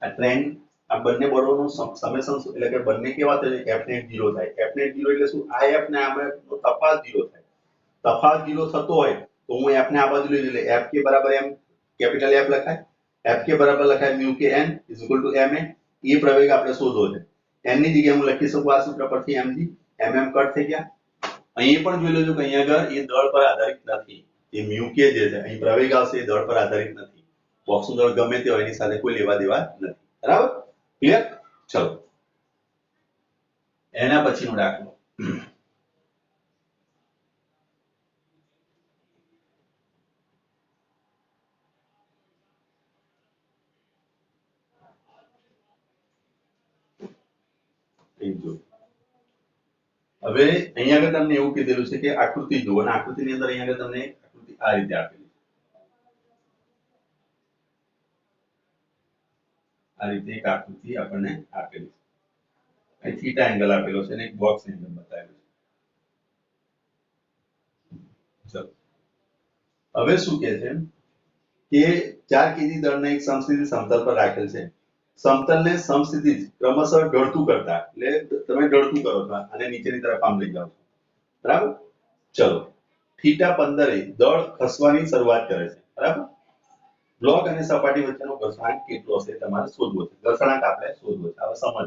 આ ટ્રેન્ડ આ બંને બળોનો સમેશન એટલે કે બંને કેવા થાય f net 0 થાય f net 0 એટલે શું આ f ને આ નો તફાવત 0 થાય તફાવત 0 થતો હોય તો હું f ને આ બાજુ લઈ એટલે f k બરાબર m કેપિટલ F લખાય f k બરાબર લખાય mu k n ma એ પ્રવેગ આપણે શોધવો છે n ની જગ્યાએ હું લખી શકું આ સૂત્ર પરથી mg mm કટ થઈ ગયા અહીં પણ જોઈ લેજો કે અહીંયા આગળ એ દળ પર આધારિત નથી એ mu k જે છે અહીં પ્રવેગ આવશે એ દળ પર આધારિત નથી બોક્સનું દળ ગમે તે હોય એની સાથે કોઈ લેવા દેવા નથી બરાબર ક્લિયર ચલો એના પછીનો દાખલો હવે અહીંયા આગળ તમને એવું કીધેલું છે કે આકૃતિ જુઓ અને આકૃતિની અંદર અહીંયા આગળ તમને આકૃતિ આ રીતે આપેલી આ રીતે એક આકૃતિ આપણને આપેલી છે અહીં થીટા એંગલ આપેલો છે અને એક બોક્સ એંગલ બતાવેલો છે ચલો હવે શું કહે છે કે 4 kg દળને એક સમસ્થિતિ સમતલ પર રાખેલ છે સમતલને સમસ્થિતિ ક્રમશઃ ઢળતું કરતા એટલે તમે ઢળતું કરો છો અને નીચેની તરફ આમ લઈ જાઓ છો બરાબર ચલો થીટા 15 દળ ખસવાની શરૂઆત કરે છે બરાબર બ્લોક અને સપાટી વચ્ચેનો ઘર્ષણાંક કેટલો હશે તમારે શોધવો છે ઘર્ષણાંક આપણે શોધવો છે હવે સમજો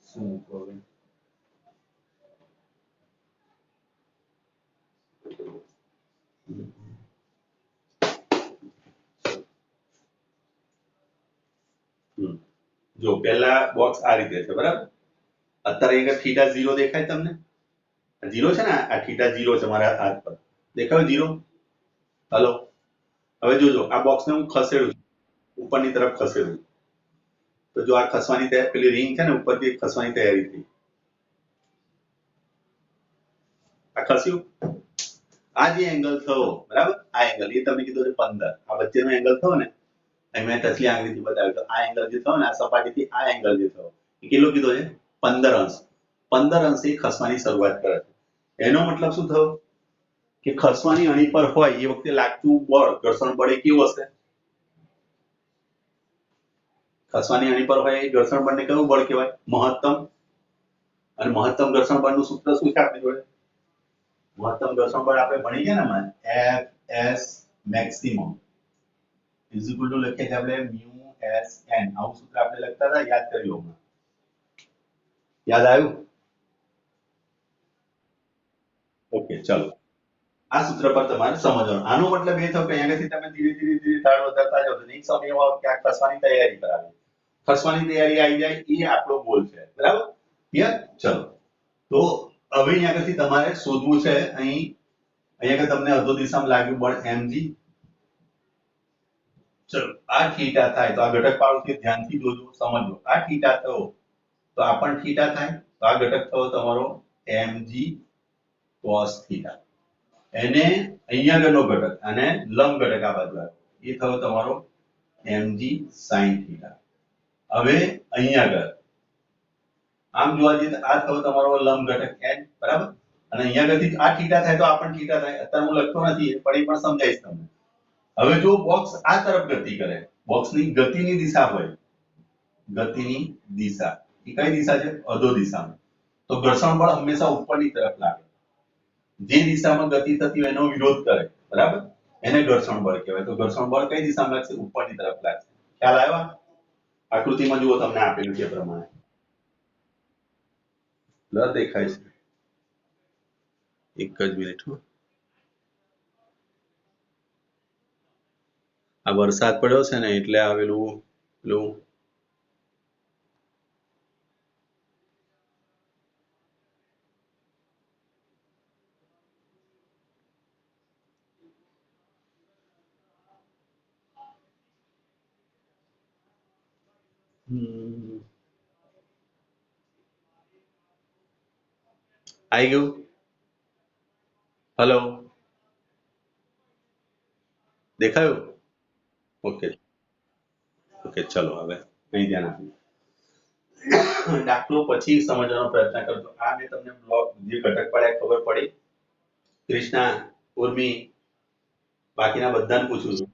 શું પ્રોબ્લેમ જો પહેલા બોક્સ આ રીતે છે બરાબર અત્યારે અહીંયા થીટા 0 દેખાય તમને 0 છે ને આ થીટા 0 છે મારા હાથ પર દેખાય 0 હલો હવે જોજો આ બોક્સને હું ખસેડું ઉપરની તરફ ખસેડું તો જો આ ખસવાની તૈયારી પેલી રિંગ છે ને ઉપરથી ખસવાની તૈયારી થઈ આ ખસ્યું આ જે એંગલ થયો બરાબર આ એંગલ એ તમને કીધું છે 15 આ વચ્ચેનો એંગલ થયો ને અહીં મેં ટચલી આંગળીથી બતાવ્યું તો આ એંગલ જે થયો ને આ સપાટીથી આ એંગલ જે થયો એ કેટલો કીધો છે 15 અંશ 15 અંશે ખસવાની શરૂઆત કરે છે એનો મતલબ શું થયો કે ખસવાની અણી પર હોય એ વખતે લાગતું બળ ઘર્ષણ બળ એ કેવું હશે ખસવાની અણી પર હોય એ ઘર્ષણ બળને કયું બળ કહેવાય મહત્તમ અને મહત્તમ ઘર્ષણ બળનું સૂત્ર શું છે આપણી જોડે મહત્તમ ઘર્ષણ બળ આપણે ભણી ગયા ને F s maximum is equal to લખીએ છીએ આપણે mu s n આવું સૂત્ર આપણે લખતા હતા યાદ કરી લો યાદ આવ્યું ઓકે ચલો આ સૂત્ર પર તમારે સમજવાનું આનો મતલબ એ થયો કે અહીંયાથી તમે ધીરે ધીરે ઢાળ વધારતા જાઓ તો એક સમય એવો આવે કે આ ખસવાની તૈયારી કરાવે ખસવાની તૈયારી આવી જાય એ આપણો ગોલ છે બરાબર ક્લિયર ચલો તો હવે અહીંયાથી તમારે શોધવું છે અહીંયા તમને અધો દિશામાં લાગ્યું બળ mg ચલો આ થીટા થાય તો આ ઘટક પાડોથી ધ્યાનથી જોજો સમજો આ થીટા થયો તો આ પણ થીટા થાય તો આ ઘટક થયો તમારો mg cos થીટા એને અહીંયા આગળનો ઘટક અને લંબ ઘટક આ બાજુ આવ્યો એ થયો તમારો mg sin થીટા હવે અહીંયા આગળ આમ જોવા જઈએ તો આ થયો તમારો લંબ ઘટક n બરાબર અને અહીંયા આગળથી આ થીટા થાય તો આ પણ થીટા થાય અત્યારે હું લખતો નથી પણ એ પણ સમજાઈશ તમને હવે જો બોક્સ આ તરફ ગતિ કરે બોક્સની ગતિની દિશા હોય ગતિની દિશા એ કઈ દિશા છે અધો દિશામાં તો ઘર્ષણ બળ હંમેશા ઉપરની તરફ લાગે જે દિશામાં ગતિ થતી હોય એનો વિરોધ કરે બરાબર એને ઘર્ષણ બળ કહેવાય તો ઘર્ષણ બળ કઈ દિશામાં લાગશે ઉપરની તરફ લાગશે ખ્યાલ આવ્યો આકૃતિમાં જુઓ તમને આપેલું છે પ્રમાણે લ દેખાય છે એક જ મિનિટ આ વરસાદ પડ્યો છે ને એટલે આવેલું પેલું આવી ગયું હેલો દેખાયું ઓકે ઓકે ચલો હવે અહીં ધ્યાન આપીએ દાખલો પછી સમજવાનો પ્રયત્ન કરજો આ મેં તમને બ્લોક જે ઘટક પડ્યા ખબર પડી ક્રિષ્ના ઉર્મી બાકીના બધાને પૂછું છું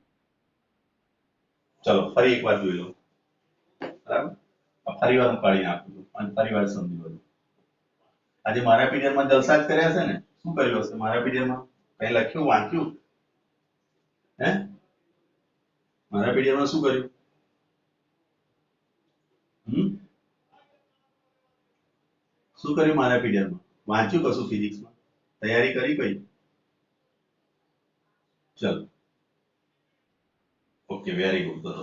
ચલો ફરી એકવાર જોઈ લો બરાબર ફરી વાર હું કાઢી નાખું છું અને ફરી વાર સમજી લો આજે મારા પીરિયડમાં જલસા જ કર્યા છે ને શું કર્યું હશે મારા પીરિયડમાં કઈ લખ્યું વાંચ્યું હે મારા પીરિયડમાં શું કર્યું શું કર્યું મારા પીરિયડમાં વાંચ્યું કશું ફિઝિક્સમાં તૈયારી કરી કઈ ચલો ઓકે વેરી ગુડ તો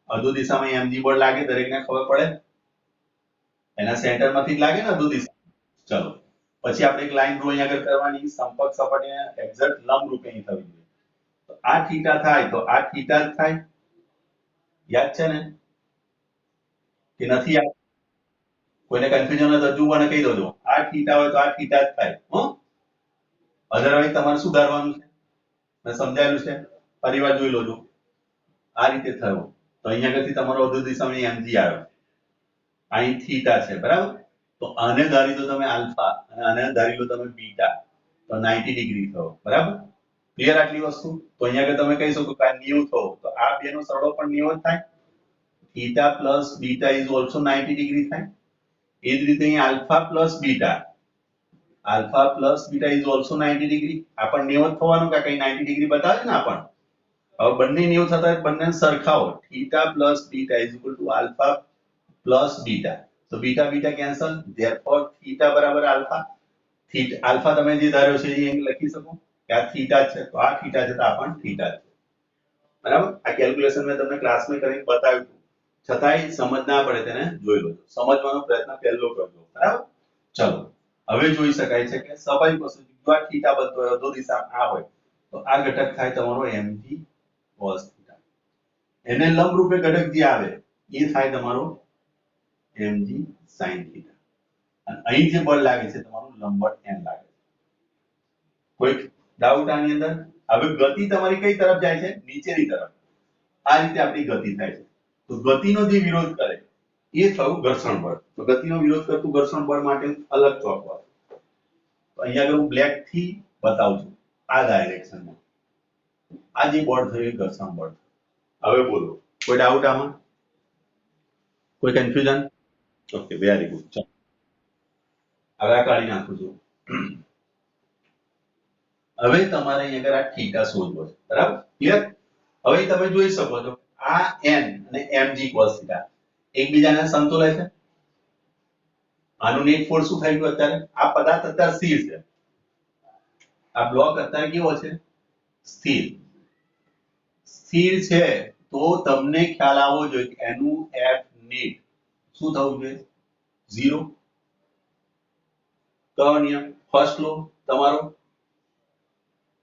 અધુ દિશામાં mg બળ લાગે દરેકને ખબર પડે એના સેન્ટરમાંથી જ લાગે ને અધુ દિશા ચલો પછી આપણે એક લાઈન ડ્રો અહીંયા આગળ કરવાની સંપર્ક સપાટીને એક્ઝેક્ટ લંબ રૂપે અહીં થવી જોઈએ તો આ થીટા થાય તો આ થીટા જ થાય યાદ છે ને કે નથી યાદ કોઈને કન્ફ્યુઝન હોય તો હજુ મને કહી દોજો આ થીટા હોય તો આ થીટા જ થાય હો અધરવાઇઝ તમારે સુધારવાનું છે મેં સમજાયેલું છે ફરીવાર જોઈ લોજો આ રીતે થયો તો અહીંયા આગળથી તમારો અધુ દિશામાં mg આવ્યો અહીં થીટા છે બરાબર તો આને ધારી લો તમે આલ્ફા અને આને ધારી લો તમે બીટા તો 90 ડિગ્રી થયો બરાબર ક્લિયર આટલી વસ્તુ તો અહીંયા આગળ તમે કહી શકો કે આ 90 થયો તો આ બેનો સરળો પણ 90 થાય theta plus beta is also 90 degree થાય એ જ રીતે અહીં alpha plus beta is also 90 degree આ પણ 90 થવાનું કે કઈ 90 ડિગ્રી બતાવે ને આપણ હવે બંને 90 થતા બંને સરખાવો theta plus beta is equal to alpha plus beta તો beta beta cancel therefore theta બરાબર આલ્ફા theta આલ્ફા તમે જે ધાર્યો છે એ અહીં લખી શકો કે આ થીટા છે તો આ થીટા છે તો આ પણ થીટા છે બરાબર આ કેલ્ક્યુલેશન મેં તમને ક્લાસમાં કરીને બતાવ્યું છતાંય સમજ ના પડે તેને જોઈ લો સમજવાનો પ્રયત્ન પહેલો કરજો બરાબર ચલો હવે જોઈ શકાય છે કે સ્વાભાવિક વસ્તુ જો આ થીટા બનતો હોય અધો દિશા આ હોય તો આ ઘટક થાય તમારો mg cos થીટા એને લંબ રૂપે ઘટક જે આવે એ થાય તમારો mg sin થીટા અને અહીં જે બળ લાગે છે તમારું લંબબળ n લાગે છે કોઈ ડાઉટ આની અંદર હવે ગતિ તમારી કઈ તરફ જાય છે નીચેની તરફ આ રીતે આપણી ગતિ થાય છે તો ગતિનો જે વિરોધ કરે એ થયું ઘર્ષણ બળ તો ગતિનો વિરોધ કરતું ઘર્ષણ બળ માટે અલગ ચોક હોય તો અહીંયા આગળ હું બ્લેક થી બતાવું છું આ ડાયરેક્શનમાં આ જે બળ થયું એ ઘર્ષણ બળ હવે બોલો કોઈ ડાઉટ આમાં કોઈ કન્ફ્યુઝન ઓકે વેરી ગુડ ચાલો હવે આ કાઢી નાખું છું હવે તમારે અહીંયા આગળ આ થીટા શોધવો છે બરાબર ક્લિયર હવે તમે જોઈ શકો છો આ n અને mg cos થીટા એકબીજાને સમતોલે છે આનું નેટ ફોર્સ શું થઈ ગયું અત્યારે આ પદાર્થ અત્યારે સ્થિર છે આ બ્લોક અત્યારે કેવો છે સ્થિર સ્થિર છે તો તમને ખ્યાલ આવવો જોઈએ કે એનું f નેટ શું થવું જોઈએ 0 કયો નિયમ ફર્સ્ટ લો તમારો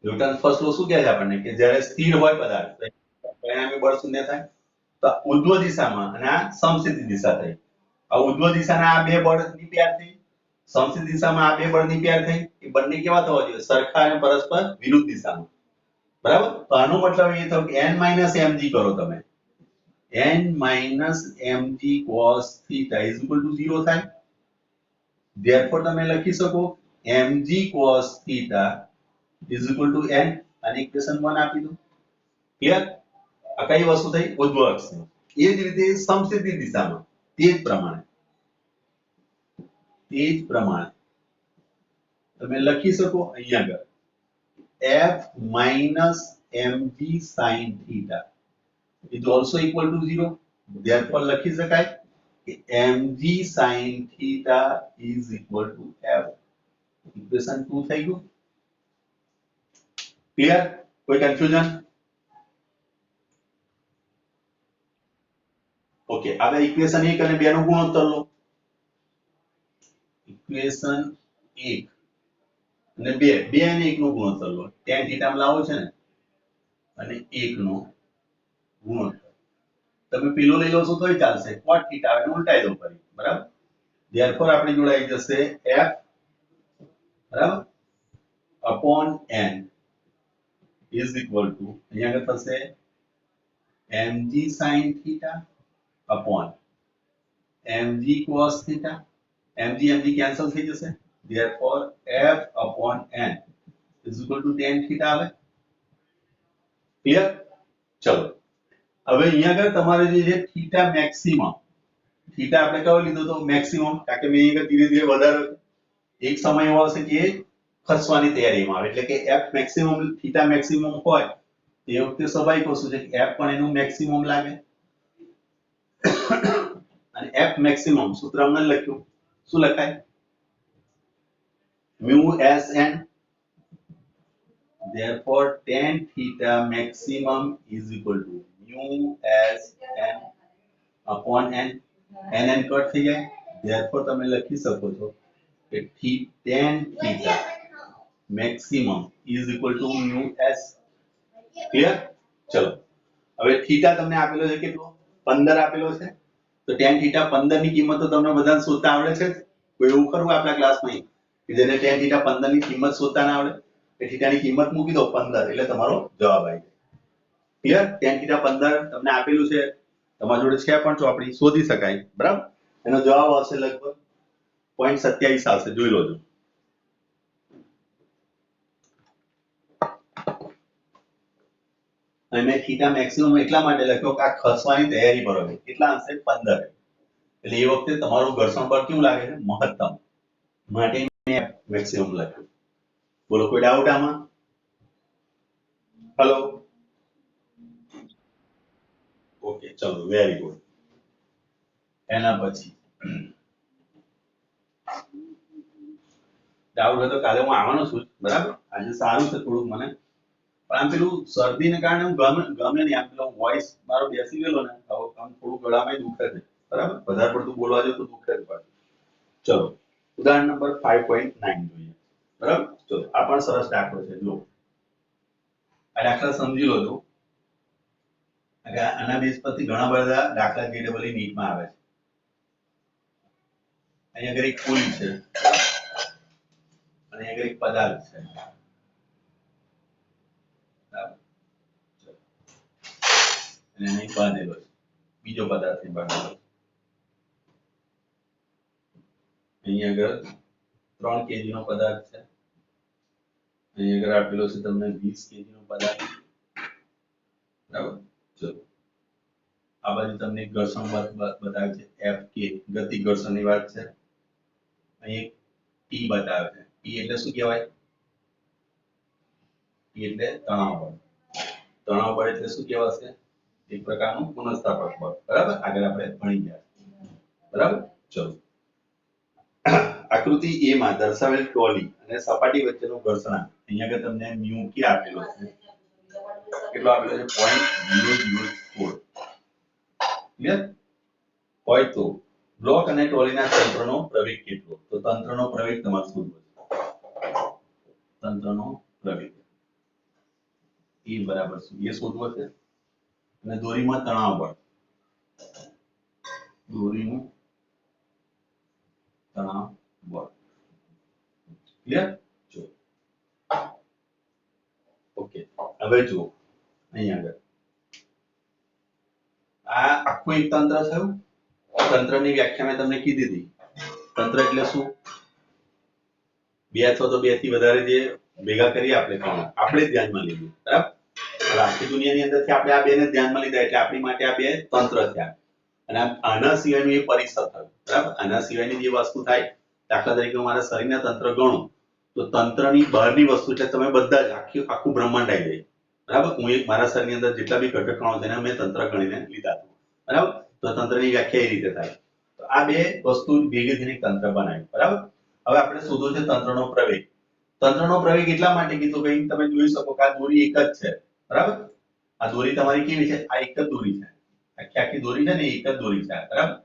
ન્યૂટન ફર્સ્ટ લો શું કહે છે આપણને કે જ્યારે સ્થિર હોય પદાર્થ પરિણામી બળ શૂન્ય થાય તો ઉર્ધ્વ દિશામાં અને આ સમસ્થિતિ દિશા થઈ આ ઉર્ધ્વ દિશાના આ બે બળની પેર થઈ સમસ્થિતિ દિશામાં આ બે બળની પેર થઈ એ બંને કેવા થવા જોઈએ સરખા અને પરસ્પર વિરુદ્ધ દિશામાં બરાબર તો આનો મતલબ એ થયો કે n mg કરો તમે n mg cos θ is equal to 0 થાય therefore તમે લખી શકો mg cos θ is equal to n અને ઇક્વેશન 1 આપી દો ક્લિયર આ કઈ વસ્તુ થઈ ઉર્ધ્વ અક્ષ એ જ રીતે સમસ્થિતિ દિશામાં તે જ પ્રમાણે તમે લખી શકો અહીંયા આગળ f mg sin θ is also equal to 0 therefore લખી શકાય કે mg sin θ is equal to f equation 2 થઈ ગયું ક્લિયર કોઈ કન્ફ્યુઝન ઓકે હવે ઇક્વેશન 1 અને 2 નો ગુણોત્તર લો ઇક્વેશન 1 અને 2 અને 1 નો ગુણોત્તર લો tan θ માં લાવો છે ને અને 1 નો ગુણોત્તર તમે પેલો લઈ લો છો તોય ચાલશે cot θ અને ઉલટાઈ દો ફરી બરાબર therefore આપણી જોડે આવી જશે f બરાબર upon n is equal to અહીંયા આગળ થશે mg sin θ upon mg cos θ mg mg cancel થઈ જશે therefore f upon n is equal to tan theta આવે. ક્લિયર? ચલો હવે અહીંયા આગળ તમારે જે છે થીટા મેક્સિમમ, થીટા આપણે કયો લીધો તો મેક્સિમમ, કારણ કે મેં અહીંયા ધીરે ધીરે વધારે એક સમય એવો આવશે કે ખસવાની તૈયારીમાં આવે, એટલે કે f મેક્સિમમ થીટા મેક્સિમમ હોય તે વખતે સ્વાભાવિક વસ્તુ છે કે f પણ એનું મેક્સિમમ લાગે. અને f મેક્સિમમ સૂત્ર અમને લખ્યું, શું લખાય? mu s n, therefore tan theta maximum is equal to mu s n upon n. n cut થઈ જાય, therefore તમે લખી શકો છો કે tan theta maximum is equal to mu s. Clear? ચલો હવે થીટા તમને આપેલો છે કેટલો? 15 આપેલો છે. તો tan થીટા 15 ની કિંમત તો તમને બધાને શોધતા આવડે છે. કોઈ એવું ખરું આપણા ક્લાસમાં કે જેને tan થીટા 15 ની કિંમત શોધતા ના આવડે? એ થીટાની કિંમત મૂકી દો 15 એટલે તમારો જવાબ આવી જાય. ક્લિયર? tan થીટા 15 તમને આપેલું છે, તમારી જોડે છે પણ ચોપડી, શોધી શકાય. બરાબર? એનો જવાબ આવશે લગભગ 0.27 આવશે, જોઈ લોજો. અને મેં થીટા મેક્સિમમ એટલા માટે લખ્યો કે આ ખસવાની તૈયારી પર હોય. કેટલા હશે? 15. એટલે એ વખતે તમારું ઘર્ષણ બળ કેવું લાગે છે? મહત્તમ. માટે મેં મેક્સિમમ લખ્યું. બોલો કોઈ ડાઉટ આમાં? હેલો? ઓકે ચલો, વેરી ગુડ. એના પછી ડાઉટ હોય તો કાલે હું આવવાનો છું, બરાબર? આજે સારું છે થોડુંક મને, પણ આમ પેલું શરદીને કારણે હું ગમે નહીં, આમ પેલો વોઇસ મારો બેસી ગયેલો ને, હવે આમ થોડું ગળામાં દુખે છે, બરાબર? વધારે પડતું બોલવા જતો દુખે છે પાછું. ચલો ઉદાહરણ નંબર 5.9 જોઈએ. બરાબર? ચલો આ પણ સરસ દાખલો છે. જો આ દાખલા સમજી લો છો. આના બેઝ પરથી ઘણા બધા દાખલા જેડબલઈ નીટમાં આવે છે. અહીંયા આગળ એક પુલી છે અને અહીંયા આગળ એક પદાર્થ છે. બરાબર? અને અહીં બાંધેલો છે, બીજો પદાર્થ અહીં બાંધેલો છે. અહીંયા આગળ 3 kg નો પદાર્થ છે. અહીંયા આગળ આપેલો છે તમને 20 kg નો પદાર્થ. બરાબર? ચલો આ બાજુ તમને ઘર્ષણ બળ બતાવે છે Fk, ગતિ ઘર્ષણની વાત છે. અહીં T બતાવે છે. T એટલે શું કહેવાય? T એટલે તણાવ બળ. તણાવ બળ એટલે શું કહેવાશે? એક પ્રકારનું પુનઃસ્થાપક બળ. બરાબર? આગળ આપણે ભણી ગયા. બરાબર? ચલો આકૃતિ A માં દર્શાવેલ ટ્રોલી અને સપાટી વચ્ચેનું ઘર્ષણાંક અહીંયા આગળ તમને mu k આપેલો છે. કેટલો આપેલો છે? 0.004. ક્લિયર? હોય તો બ્લોક અને ટ્રોલીના તંત્રનો પ્રવેગ કેટલો? તો તંત્રનો પ્રવેગ તમારે શોધવો છે. તંત્રનો પ્રવેગ E બરાબર શું? એ શોધવો છે. અને દોરીમાં તણાવ બળ, દોરીનું તણાવ બળ. ક્લિયર? જો ઓકે હવે જુઓ અહીંયા આગળ આ આખું એક તંત્ર થયું. તંત્રની વ્યાખ્યા મેં તમને કીધી હતી. તંત્ર એટલે શું? બે અથવા તો બે થી વધારે જે ભેગા કરી આપણે ધ્યાનમાં લીધું. બરાબર? આખી દુનિયાની અંદરથી આપણે આ બેને ધ્યાનમાં લીધા એટલે આપણી માટે આ બે તંત્ર થયા. અને આના સિવાયનું એ પરિસર થયું. બરાબર? આના સિવાયની જે વસ્તુ થાય, દાખલા તરીકે મારા શરીરના તંત્ર ગણો તો તંત્રની બહારની વસ્તુ એટલે તમે બધા જ આખું બ્રહ્માંડ આવી જાય. બરાબર? હું એક મારા શરીરની અંદર જેટલા બી ઘટક કણો છે એને મેં તંત્ર ગણીને લીધા. બરાબર? તો તંત્રની વ્યાખ્યા એ રીતે થાય. તો આ બે વસ્તુ ભેગી થઈને તંત્ર બનાવ્યું. બરાબર? હવે આપણે શોધવો છે તંત્રનો પ્રવેગ. તંત્રનો પ્રવેગ એટલા માટે કીધું કે તમે જોઈ શકો કે આ દોરી એક જ છે. બરાબર? આ દોરી તમારી કેવી છે? આ એક જ દોરી છે. આખી દોરી છે ને એક જ દોરી છે. બરાબર?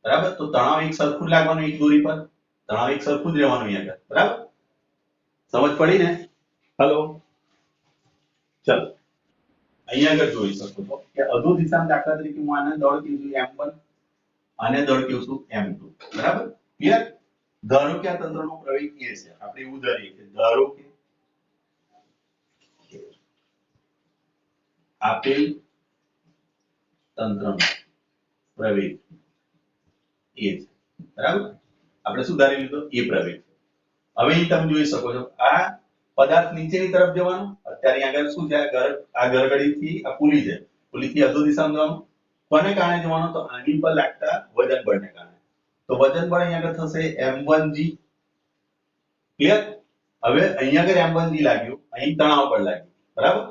બરાબર? તો તણાવ એક સરખું જ લાગવાનું એક દોરી પર. તણાવ એક સરખું જ રહેવાનું અહીંયા આગળ. બરાબર? સમજ પડી ને? હેલો? ચલો અહીંયા આગળ જોઈ શકો છો કે અધુ દિશામાં દાખલા તરીકે હું આને દળ કહું છું m1, આને દળ કહું છું m2. બરાબર? ક્લિયર? ધારો કે આ તંત્રનો પ્રવેગ a છે. આપણે એવું ધારીએ કે ધારો કે આપેલ તંત્રનો પ્રવેગ a છે. બરાબર? આપણે શું ધારી લીધો? a પ્રવેગ. હવે અહીં તમે જોઈ શકો છો આ પદાર્થ નીચેની તરફ જવાનો, અત્યારે અહીંયા આગળ શું છે, આ ગરગડીથી આ પુલી છે, પુલીથી અધો દિશામાં જવાનું. કોને કારણે જવાનું? તો આની પર લાગતા વજન બળને કારણે. તો વજન બળ અહીંયા આગળ થશે m1g. ક્લિયર? હવે અહીંયા આગળ m1g લાગ્યું, અહીં તણાવ બળ લાગ્યું, બરાબર?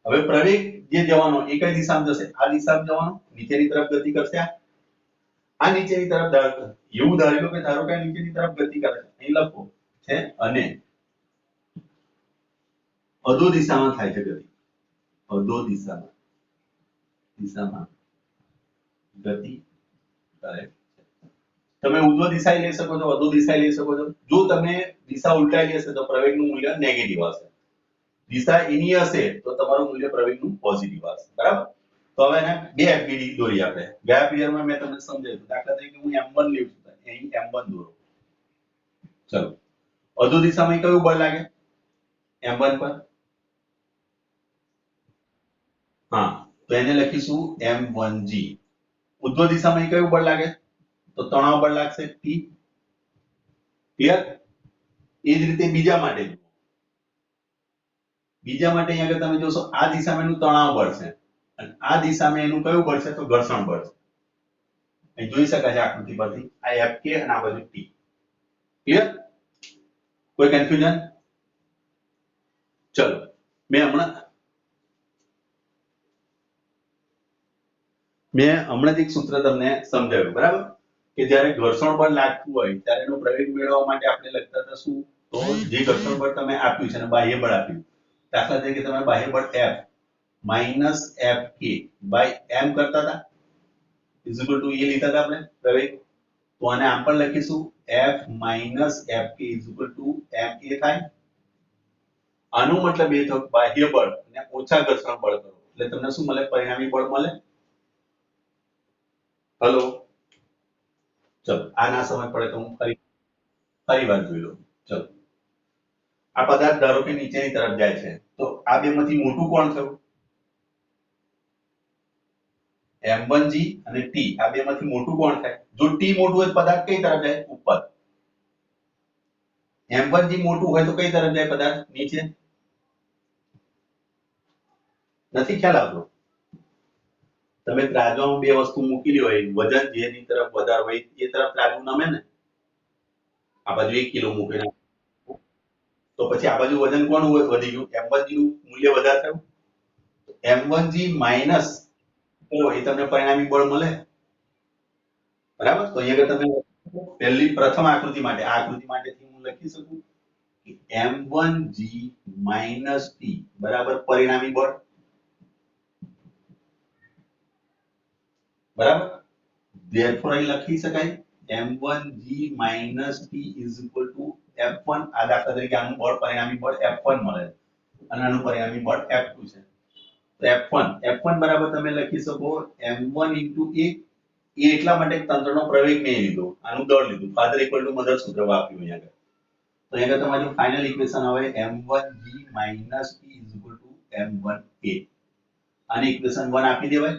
હવે પ્રવેગ જે જવાનો એ કઈ દિશામાં જશે? આ દિશામાં જવાનો, નીચેની તરફ ગતિ કરશે. આ નીચેની તરફ એવું ધારી લો કે ધારો કે નીચેની તરફ ગતિ કરે છે, અહીં લખો છે, અને અધો દિશામાં થાય છે ગતિ. અધો દિશામાં ગતિ કરે છે. તમે ઉર્ધ્વ દિશાએ લઈ શકો છો, અધો દિશાએ લઈ શકો છો. જો તમે દિશા ઉલટાઈ હશે તો પ્રવેગનું મૂલ્ય નેગેટિવ આવશે. દિશા એની હશે તો તમારું મૂલ્ય પ્રવેગનું પોઝિટિવ આવશે, બરાબર? તો હવે એને બે એફબીડી દોરી આપણે. ગયા પીરિયડમાં મેં તમને સમજાવ્યું. દાખલા તરીકે હું m1 લઉં છું, અહીં m1 દોરો. ચલો, અધો દિશામાં કયું બળ લાગે? m1 પર. હા, તો એને લખીશું m1g. ઉર્ધ્વ દિશામાં કયું બળ લાગે? તો તણાવ બળ લાગશે T. ક્લિયર? એ જ રીતે બીજા માટે જુઓ. બીજા માટે અહીંયા આગળ તમે જોશો, આ દિશામાં એનું તણાવ બળ છે અને આ દિશામાં એનું કયું બળ છે? તો ઘર્ષણ બળ છે. અહીં જોઈ શકાય છે આકૃતિ પરથી, આ Fk અને આ બાજુ T. ક્લિયર? કોઈ કન્ફ્યુઝન? ચલો, મેં હમણાં જ એક સૂત્ર તમને સમજાવ્યું, બરાબર? કે જ્યારે ઘર્ષણ બળ લાગતું હોય ત્યારે એનો પ્રવેગ મેળવવા માટે આપણે લખતા હતા શું? તો જે ઘર્ષણ બળ તમે આપ્યું છે અને બાહ્ય બળ આપ્યું, દાખલા તરીકે તમે બાહ્ય બળ F minus Fk by m કરતા હતા, ઇઝિકલ ટુ એ લીધા હતા આપણે પ્રવેગ. તો આને આમ પણ લખીશું F minus Fk ઇઝિકલ two ma થાય. આનો મતલબ એ થયો બાહ્ય બળ અને ઓછા ઘર્ષણ બળ કરો એટલે તમને શું મળે? પરિણામી બળ મળે. હલો, ચલો, આ ના સમજ પડે તો હું ફરી વાર જોઈ લઉં. ચલો, આ પદાર્થ ધારો કે નીચેની તરફ જાય છે, તો આ બેમાંથી મોટું કોણ થયું? m1g અને t. આ બેમાંથી મોટું કોણ થાય? જો t મોટું હોય પદાર્થ કઈ તરફ જાય? ઉપર. m1g મોટું હોય તો કઈ તરફ જાય પદાર્થ? નીચે. નથી ખ્યાલ આવતો? તમે ત્રાજવામાં બે વસ્તુ મૂકેલી હોય, વજન જેની તરફ વધારે હોય એ તરફ ત્રાજવું નમે ને. આ બાજુ 1 કિલો મૂકેલા તો પછી આ બાજુ વજન કોણ વધી ગયું? m1g નું મૂલ્ય વધારે થયું. m1g માઈનસ તો એ તમને પરિણામી બળ મળે, બરાબર? તો અહીંયા તમે પહેલી પ્રથમ આકૃતિ માટે આ આકૃતિ માટેથી હું લખી શકું કે m1g t બરાબર પરિણામી બળ, બરાબર? therefore અહીં લખી શકાય m1g t is equal to f1. આ દાખલા તરીકે આનું બળ પરિણામી બળ f1 મળે અને આનું પરિણામી બળ f2 છે. તો f1 બરાબર તમે લખી શકો m1 a. એ એટલા માટે તંત્રનો પ્રવેગ મેં લીધો, આનું દળ લીધું. ફાધર ઇક્વલ ટુ મધર સૂત્ર વાપર્યું અહીંયા આગળ. તો અહીંયા તમારું ફાઇનલ ઇક્વેશન આવે m1g t is equal to m1a. આને ઇક્વેશન 1 આપી દેવાય.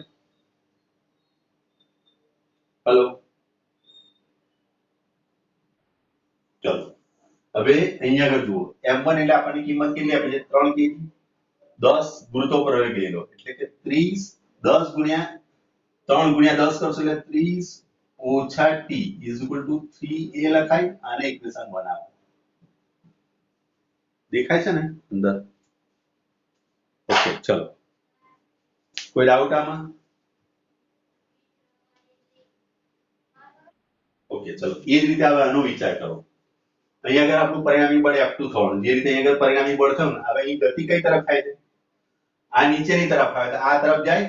હલો, ચલો, હવે અહીંયા આગળ જુઓ, m1 એટલે આપણને કિંમત કેટલી આપી છે? 3 kg. 10 ગુરુત્વ પ્રવેગ લેલો એટલે કે 30 10 ગુણ્યા 3 ગુણ્યા 10 કરશો એટલે 30 ઓછા t is equal to 3a લખાય. આને ઇક્વેશન 1 આવે. દેખાય છે ને અંદર? ઓકે, ચલો, કોઈ ડાઉટ આમાં? ઓકે, ચલો, એ જ રીતે હવે આનો વિચાર કરો. અહીંયા આગળ આપણું પરિણામી બળ F2 થવાનું, જે રીતે અહીંયા આગળ પરિણામી બળ થયું ને, હવે અહીં ગતિ કઈ તરફ થાય છે? આ નીચેની તરફ આવે તો આ તરફ જાય,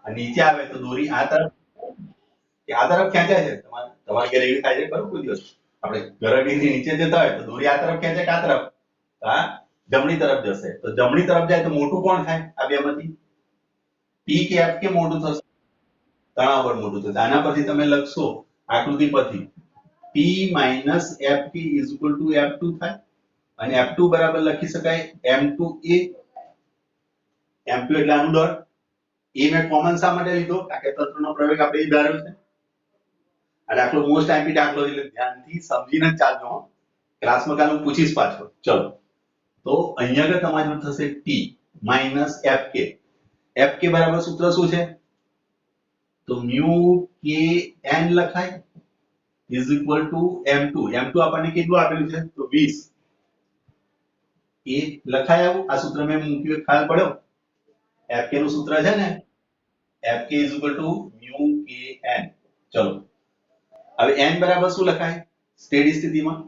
આ નીચે આવે તો દોરી આ તરફ ખેંચાય છે. તમારે ઘરે એવી થાય છે ખરું કોઈ દિવસ? આપણે ગરડીથી નીચે જતા હોય તો દોરી આ તરફ ખેંચે કે આ તરફ? આ જમણી તરફ જશે. તો જમણી તરફ જાય તો મોટું કોણ થાય આ બેમાંથી? P કે F કે મોટું થશે? તણાવ બળ મોટું થશે. આના પરથી તમે લખશો આકૃતિ પરથી P minus Fk is equal to F2 થાય અને F2 બરાબર લખી શકાય m2a. m2 એટલે આનું દળ. એ મેં કોમન શા માટે લીધો? કારણ કે તંત્રનો પ્રવેગ આપણે એ ધાર્યો છે. આ દાખલો મોસ્ટ આઈપી દાખલો એટલે ધ્યાનથી સમજીને ચાલજો. ક્લાસમાં કાલે હું પૂછીશ પાછો. ચલો, તો અહીંયા આગળ તમારું થશે t માઇનસ fk. fk બરાબર સૂત્ર શું છે? તો મ્યુ કે n લખાય is equal to m2. m2 આપણને કેટલું આપેલું છે? તો 20. એ લખાય આવું? આ સૂત્ર મેં મૂક્યું, ખ્યાલ પડ્યો? fk નું સૂત્ર છે ને, fk is equal to mu કે n. ચલો હવે n બરાબર શું લખાય સ્ટેડી સ્થિતિમાં?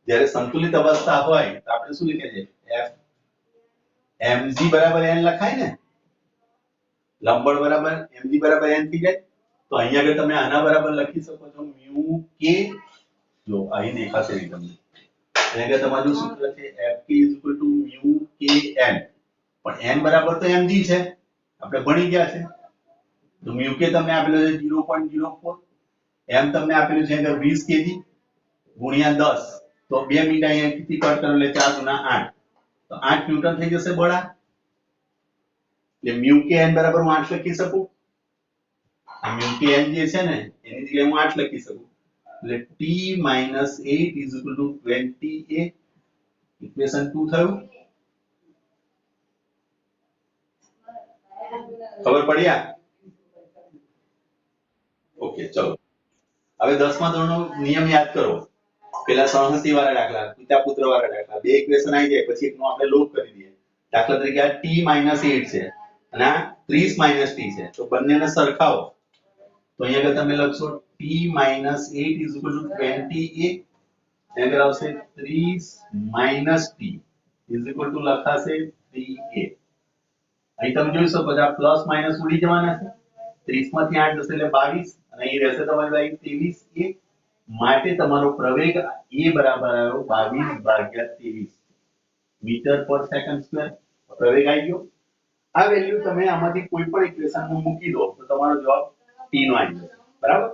જ્યારે સંતુલિત અવસ્થા હોય તો આપણે શું લખીએ છીએ? f mg બરાબર n લખાય ને, લંબબળ બરાબર mg બરાબર n થઈ જાય. તો અહીંયા આગળ તમે આના બરાબર લખી શકો છો મ્યુ કે, જો અહીં દેખાશે નહીં તમને, અહીંયા આગળ તમારું સૂત્ર છે fk મ્યુ કે n. પણ n બરાબર તો mg છે, આપણે ભણી ગયા છે. તો મ્યુ કે તમને આપેલો છે 0.04, m તમને આપેલું છે અંદર 20 kg ગુણ્યા 10. તો 2 મિનિટ અહીંયાથી કટ કરો એટલે 4 ગુણ્યા 8, તો 8 ન્યૂટન થઈ જશે બળ. એટલે મ્યુ કે n બરાબર હું 8 લખી શકું. આ મ્યુ કે n જે છે ને એની જગ્યાએ હું 8 લખી શકું. એટલે t - 8 20a. ઇક્વેશન 2 થયું. ખબર પડી? આ ઓકે. ચલો હવે 10મા ધોરણનો નિયમ યાદ કરો. પેલા સહમતી વાળા દાખલા, પિતા પુત્ર વાળા દાખલા, બે ઇક્વેશન આવી જાય પછી એકનો આપણે લોપ કરી દઈએ. દાખલા તરીકે આ t - 8 છે અને આ 30 - t છે, તો બંનેને સરખાવો. તો અહીંયા આગળ તમે લખશો t - 8 20a. અહીંયા આવશે 30 - t લખાશે 3a. અહીં તમે જોઈ શકો છો આ પ્લસ માઈનસ ઉડી જવાના છે. 30 માંથી 8 જશે એટલે 22 અને અહીં રહેશે તમારી ભાઈ 23a. માટે તમારો પ્રવેગ a બરાબર આવ્યો 22/23 મીટર પર સેકન્ડ સ્ક્વેર. પ્રવેગ આવી ગયો. આ વેલ્યુ તમે આમાંથી કોઈ પણ ઇક્વેશનમાં મૂકી દો તો તમારો જવાબ t નો આવી જશે. બરાબર?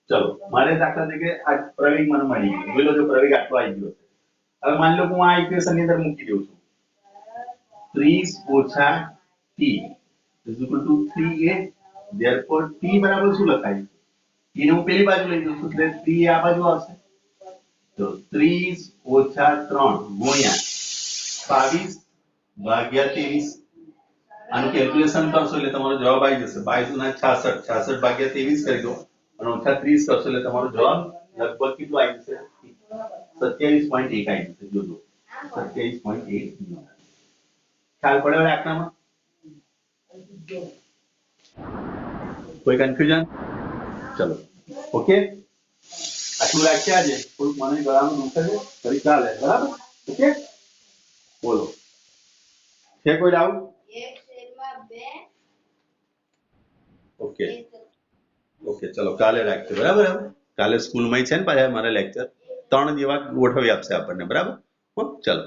ચલો મારે દાખલા તરીકે આ પ્રવેગ મને મળી ગયો. જોઈ લો જો પ્રવેગ આટલો આવી ગયો છે. હવે માની લો હું આ ઇક્વેશન ની અંદર મૂકી દઉં છું 30 - t = 3a. therefore t બરાબર શું લખાય? t ને હું પેલી બાજુ લઈ જઉં છું એટલે 3 આ બાજુ આવશે. તો 30 - 3 ગુણ્યા 22/23. આનું કેલ્ક્યુલેશન કરશો એટલે તમારો જવાબ આવી જશે 22 * 66. 66/23 કરી દો અને ઓછા 30 કરશો એટલે તમારો જવાબ લગભગ કેટલો આવી જશે? 27.1 આવી જશે. જોજો 27.1. ખ્યાલ પડ્યો આખરામાં? કોઈ કન્ફ્યુઝન? ચલો ઓકે. આટલું રાખીએ આજે. થોડુંક મને ગળામાં દુખે છે, ફરી ચાલે. બરાબર? ઓકે બોલો, છે કોઈ ડાઉટ? Okay okay. ચલો કાલે રાખીએ. બરાબર? કાલે સ્કૂલમાં છે ને પાછા મારા લેક્ચર 3 જેવા ગોઠવી આપશે આપણને. બરાબર? ચલો.